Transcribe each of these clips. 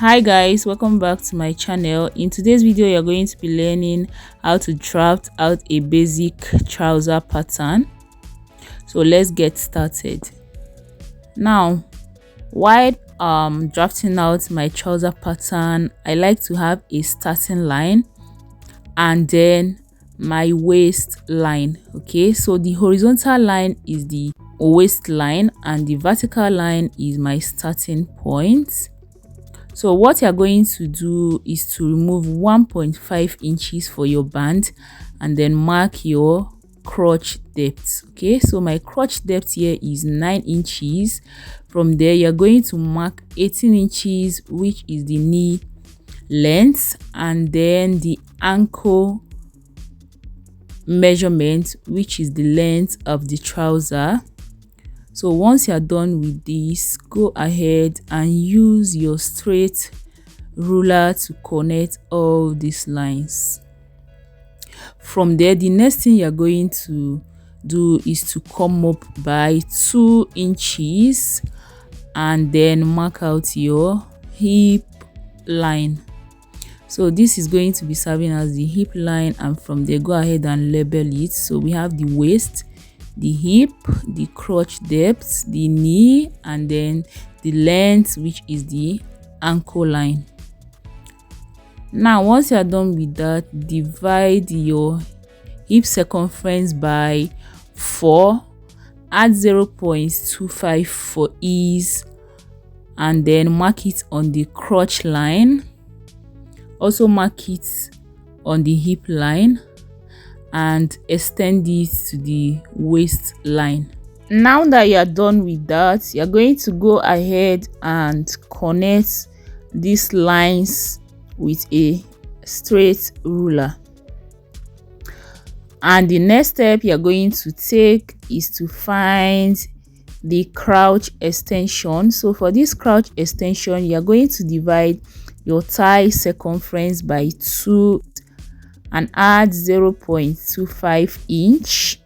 Hi guys, welcome back to my channel. In today's video you're going to be learning how to draft out a basic trouser pattern. So let's get started. Now while drafting out my trouser pattern, I like to have a starting line and then my waist line. Okay, so the horizontal line is the waistline and the vertical line is my starting point. So what you're going to do is to remove 1.5 inches for your band and then mark your crotch depth. Okay, so my crotch depth here is 9 inches. From there you're going to mark 18 inches, which is the knee length, and then the ankle measurement, which is the length of the trouser. So once you're done with this, go ahead and use your straight ruler to connect all these lines. From there, the next thing you're going to do is to come up by 2 inches and then mark out your hip line. So this is going to be serving as the hip line, and from there go ahead and label it. So we have the waist, the hip, the crotch depth, the knee, and then the length, which is the ankle line. Now once you are done with that, divide your hip circumference by 4, add 0.25 for ease, and then mark it on the crotch line. Also mark it on the hip line and extend it to the waistline. Now that you are done with that, you're going to go ahead and connect these lines with a straight ruler. And the next step you're going to take is to find the crouch extension. So for this crouch extension, you're going to divide your thigh circumference by 2 and add 0.25 inch.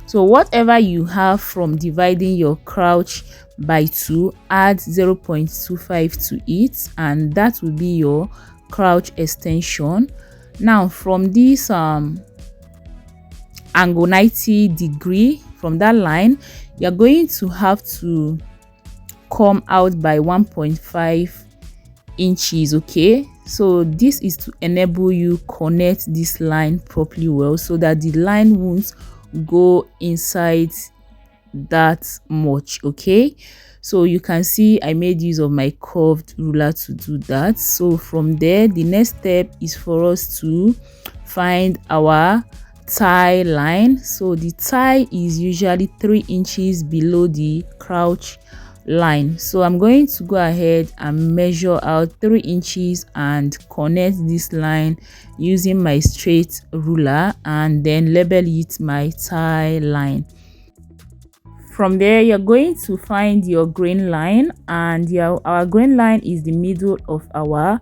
So whatever you have from dividing your crouch by 2, add 0.25 to it, and that will be your crouch extension. Now from this angle 90 degree, from that line you're going to have to come out by 1.5 inches. Okay, so this is to enable you connect this line properly well, so that the line won't go inside that much. Okay, so you can see I made use of my curved ruler to do that. So from there, the next step is for us to find our thigh line. So the thigh is usually 3 inches below the crouch line. So I'm going to go ahead and measure out 3 inches and connect this line using my straight ruler, and then label it my thigh line. From there you're going to find your grain line, and our grain line is the middle of our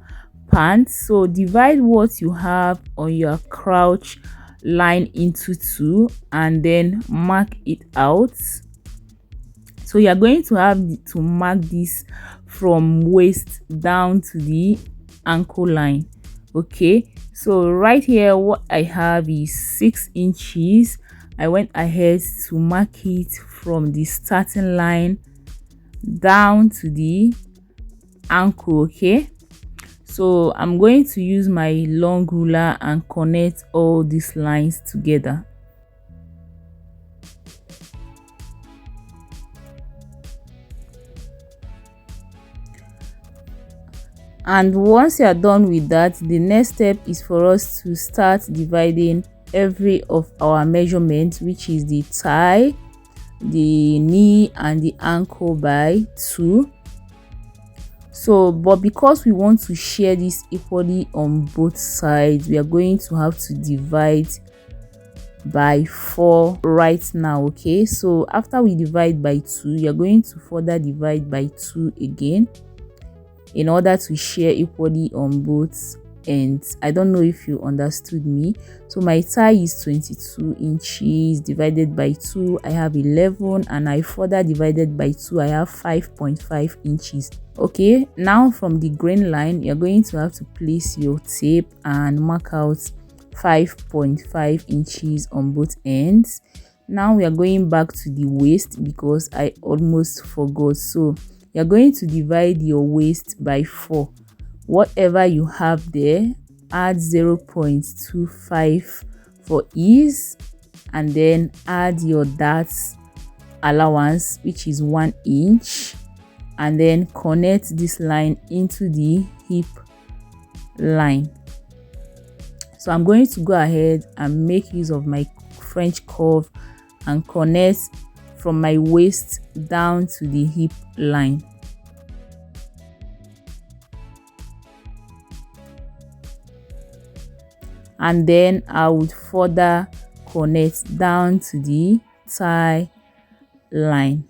pants. So divide what you have on your crouch line into 2 and then mark it out. So you're going to have to mark this from waist down to the ankle line. Okay, so right here what I have is 6 inches. I went ahead to mark it from the starting line down to the ankle. Okay, so I'm going to use my long ruler and connect all these lines together. And once you are done with that, the next step is for us to start dividing every of our measurements, which is the thigh, the knee, and the ankle by 2. So but because we want to share this equally on both sides, we are going to have to divide by 4 right now. Okay, so after we divide by 2, you're going to further divide by 2 again in order to share equally on both ends. I don't know if you understood me. So my thigh is 22 inches divided by 2, I have 11, and I further divided by 2, I have 5.5 inches. Okay, now from the grain line, you're going to have to place your tape and mark out 5.5 inches on both ends. Now we are going back to the waist because I almost forgot. So you're going to divide your waist by 4. Whatever you have there, add 0.25 for ease, and then add your dart allowance, which is 1 inch, and then connect this line into the hip line. So I'm going to go ahead and make use of my French curve and connect from my waist down to the hip line. And then I would further connect down to the thigh line.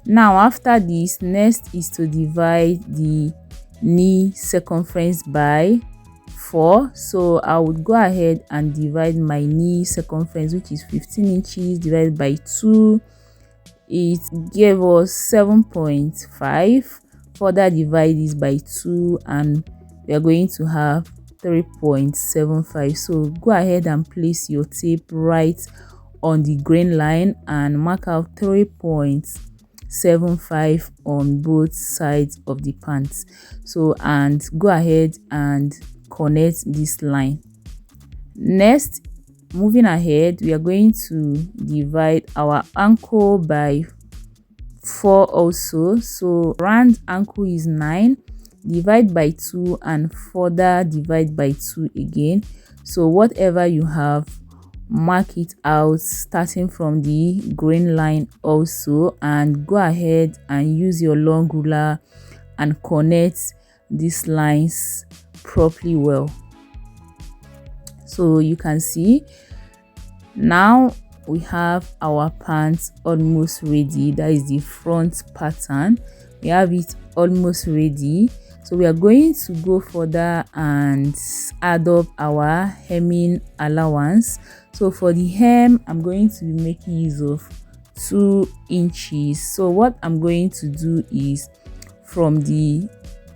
Now after this, next is to divide the knee circumference by 4. So I would go ahead and divide my knee circumference, which is 15 inches, divided by 2. It gave us 7.5. Further divide this by 2 and we are going to have 3.75. So go ahead and place your tape right on the grain line and mark out 3.75 on both sides of the pants. So, and go ahead and connect this line. Next, moving ahead, we are going to divide our ankle by 4 also. So round ankle is 9, divide by 2 and further divide by 2 again. So whatever you have, mark it out starting from the grain line also, and go ahead and use your long ruler and connect these lines properly well. So you can see now we have our pants almost ready. That is the front pattern. We have it almost ready. So we are going to go further and add up our hemming allowance. So for the hem, I'm going to be making use of 2 inches. So what I'm going to do is from the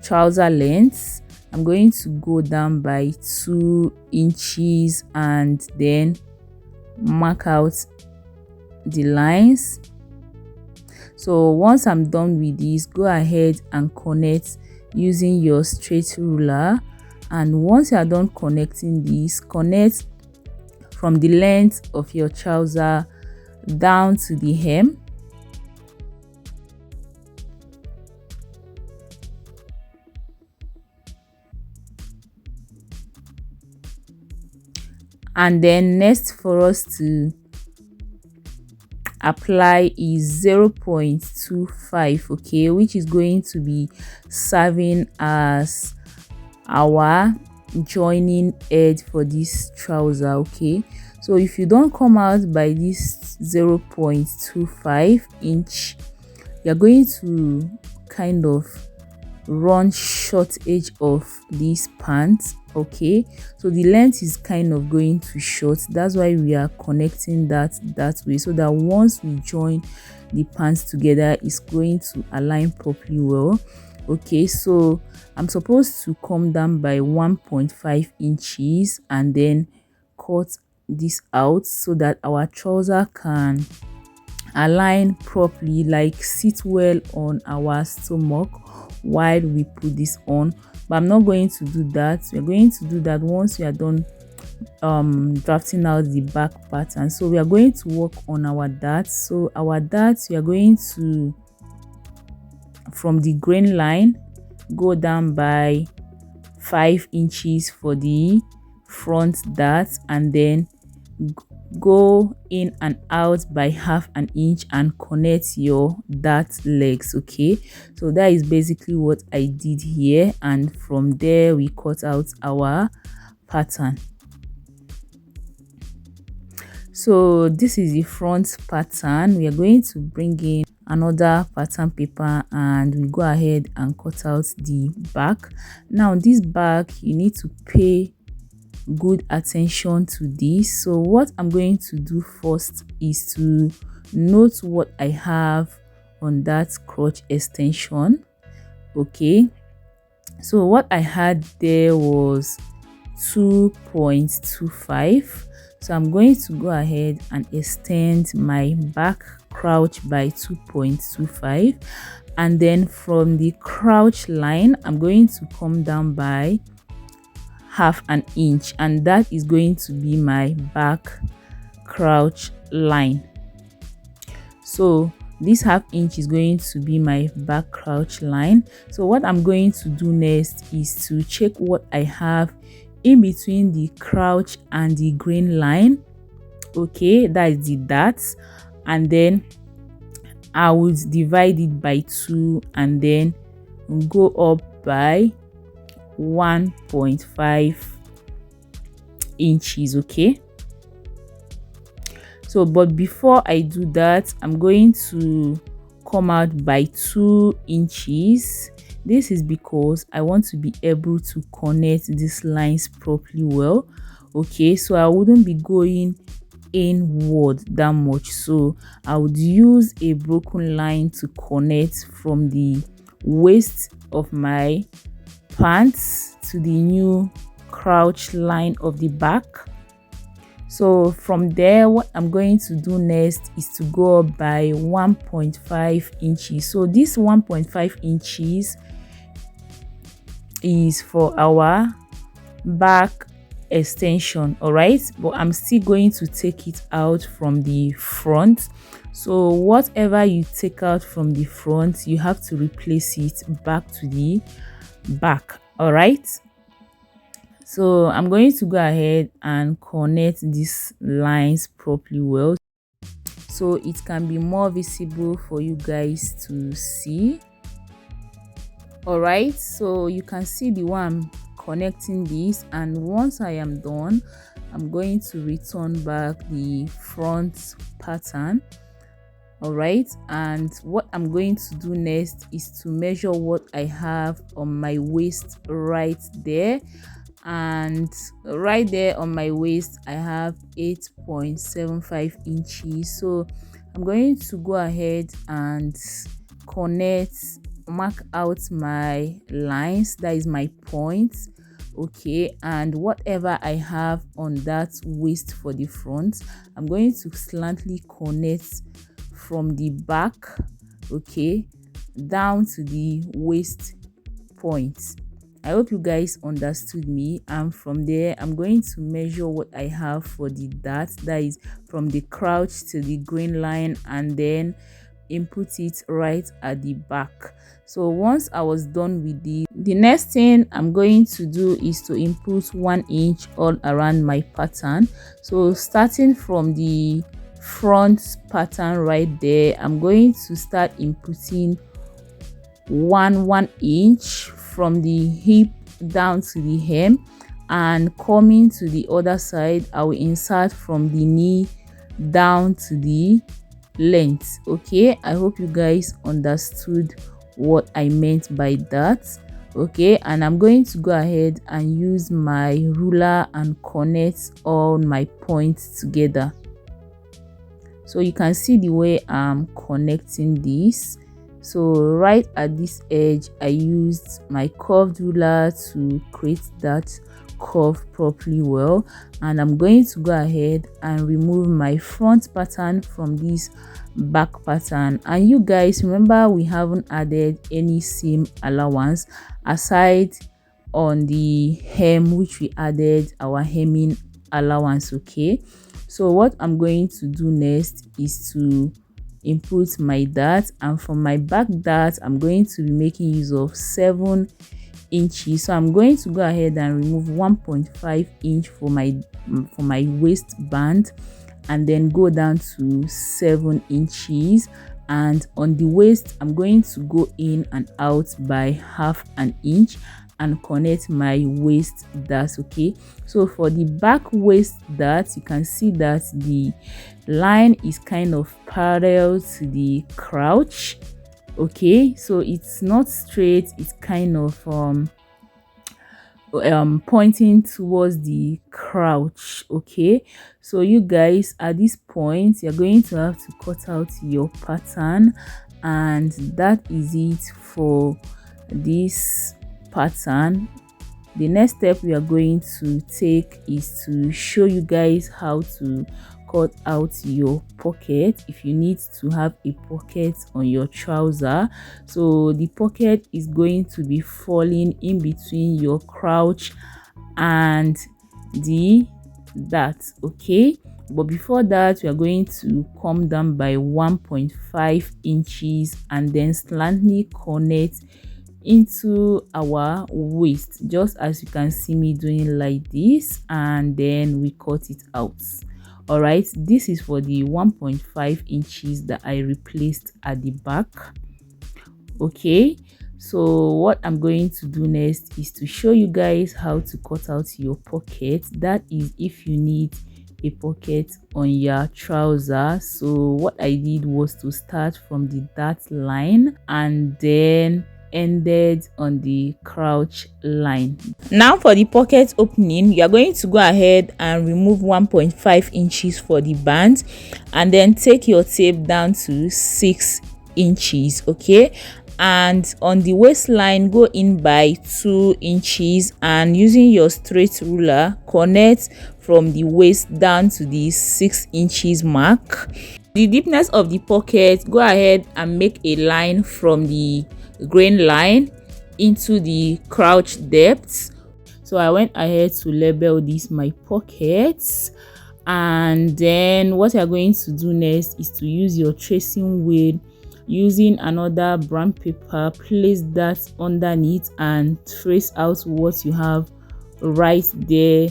trouser length, I'm going to go down by 2 inches and then mark out the lines. So once I'm done with this, go ahead and connect using your straight ruler, and once you are done connecting this, connect from the length of your trouser down to the hem. And then next for us to apply is 0.25, okay, which is going to be serving as our joining edge for this trouser. Okay, so if you don't come out by this 0.25 inch, you're going to kind of run short edge of this pants. Okay, so the length is kind of going to short. That's why we are connecting that way, so that once we join the pants together, it's going to align properly well. Okay, so I'm supposed to come down by 1.5 inches and then cut this out so that our trouser can align properly, like sit well on our stomach while we put this on. But I'm not going to do that. We're going to do that once we are done drafting out the back pattern. So we are going to work on our darts. So our darts, we are going to, from the grain line, go down by 5 inches for the front dart, and then go in and out by half an inch and connect your dart legs. Okay, so that is basically what I did here, and from there we cut out our pattern. So this is the front pattern. We are going to bring in another pattern paper and we go ahead and cut out the back. Now this back, you need to pay good attention to this. So what I'm going to do first is to note what I have on that crotch extension. Okay, so what I had there was 2.25. So I'm going to go ahead and extend my back crouch by 2.25, and then from the crouch line I'm going to come down by half an inch, and that is going to be my back crouch line. So this half inch is going to be my back crouch line. So what I'm going to do next is to check what I have in between the crouch and the grain line. Okay, that is the dots, and then I would divide it by 2 and then go up by 1.5 inches. Okay, so but before I do that, I'm going to come out by 2 inches. This is because I want to be able to connect these lines properly well. Okay, so I wouldn't be going inward that much, so I would use a broken line to connect from the waist of my pants to the new crouch line of the back. So from there, what I'm going to do next is to go up by 1.5 inches. So this 1.5 inches is for our back extension, all right, but I'm still going to take it out from the front. So whatever you take out from the front, you have to replace it back to the back. All right, so I'm going to go ahead and connect these lines properly well so it can be more visible for you guys to see. All right, so you can see the one connecting this, and once I am done, I'm going to return back the front pattern. All right, and what I'm going to do next is to measure what I have on my waist right there, and right there on my waist I have 8.75 inches. So I'm going to go ahead and mark out my lines, that is my points. Okay, and whatever I have on that waist for the front, I'm going to slightly connect from the back, okay, down to the waist point. I hope you guys understood me, and from there I'm going to measure what I have for the dart, that is from the crouch to the grain line, and then input it right at the back. So once I was done with the next thing I'm going to do is to input 1 inch all around my pattern. So starting from the front pattern right there, I'm going to start inputting 1 inch from the hip down to the hem, and coming to the other side I will insert from the knee down to the length. Okay, I hope you guys understood what I meant by that. Okay, and I'm going to go ahead and use my ruler and connect all my points together. So you can see the way I'm connecting this. So right at this edge I used my curved ruler to create that curve properly well, and I'm going to go ahead and remove my front pattern from this back pattern. And you guys remember, we haven't added any seam allowance aside on the hem, which we added our hemming allowance. Okay, so what I'm going to do next is to input my dart, and from my back dart I'm going to be making use of 7 inches. So I'm going to go ahead and remove 1.5 inch for my waistband, and then go down to 7 inches, and on the waist I'm going to go in and out by half an inch, and connect my waist dart. Okay, so for the back waist dart, you can see that the line is kind of parallel to the crouch. Okay, so it's not straight, it's kind of pointing towards the crouch. Okay, so you guys, at this point, you're going to have to cut out your pattern, and that is it for this pattern. The next step we are going to take is to show you guys how to cut out your pocket if you need to have a pocket on your trouser. So the pocket is going to be falling in between your crouch and the dart. Okay, but before that, we are going to come down by 1.5 inches and then slightly connect into our waist, just as you can see me doing like this, and then we cut it out. All right, this is for the 1.5 inches that I replaced at the back. Okay, so what I'm going to do next is to show you guys how to cut out your pocket. That is if you need a pocket on your trouser. So what I did was to start from the dart line and then ended on the crouch line. Now for the pocket opening, you are going to go ahead and remove 1.5 inches for the band, and then take your tape down to 6 inches. Okay, and on the waistline, go in by 2 inches, and using your straight ruler, connect from the waist down to the 6 inches mark. The deepness of the pocket, go ahead and make a line from the grain line into the crouch depth. So I went ahead to label this my pockets, and then what you're going to do next is to use your tracing wheel. Using another brown paper, place that underneath and trace out what you have right there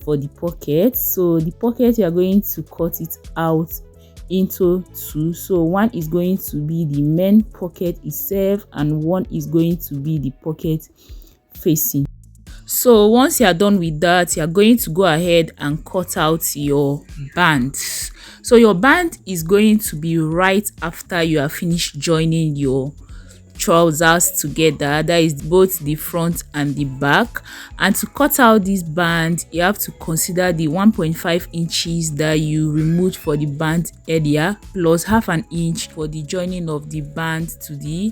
for the pocket. So the pocket, you are going to cut it out into two. So one is going to be the main pocket itself, and one is going to be the pocket facing. So once you are done with that, you are going to go ahead and cut out your band. So your band is going to be right after you are finished joining your trousers together, that is both the front and the back. And to cut out this band, you have to consider the 1.5 inches that you removed for the band earlier, plus half an inch for the joining of the band to the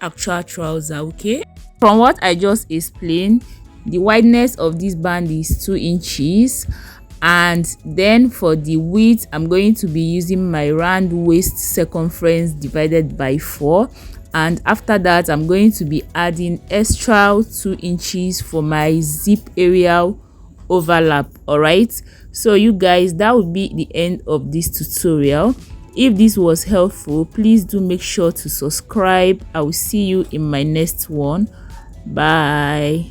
actual trouser. Okay, from what I just explained, the wideness of this band is 2 inches, and then for the width, I'm going to be using my round waist circumference divided by 4, and after that I'm going to be adding extra 2 inches for my zip area overlap. All right, so you guys, that would be the end of this tutorial. If this was helpful, please do make sure to subscribe. I will see you in my next one. Bye.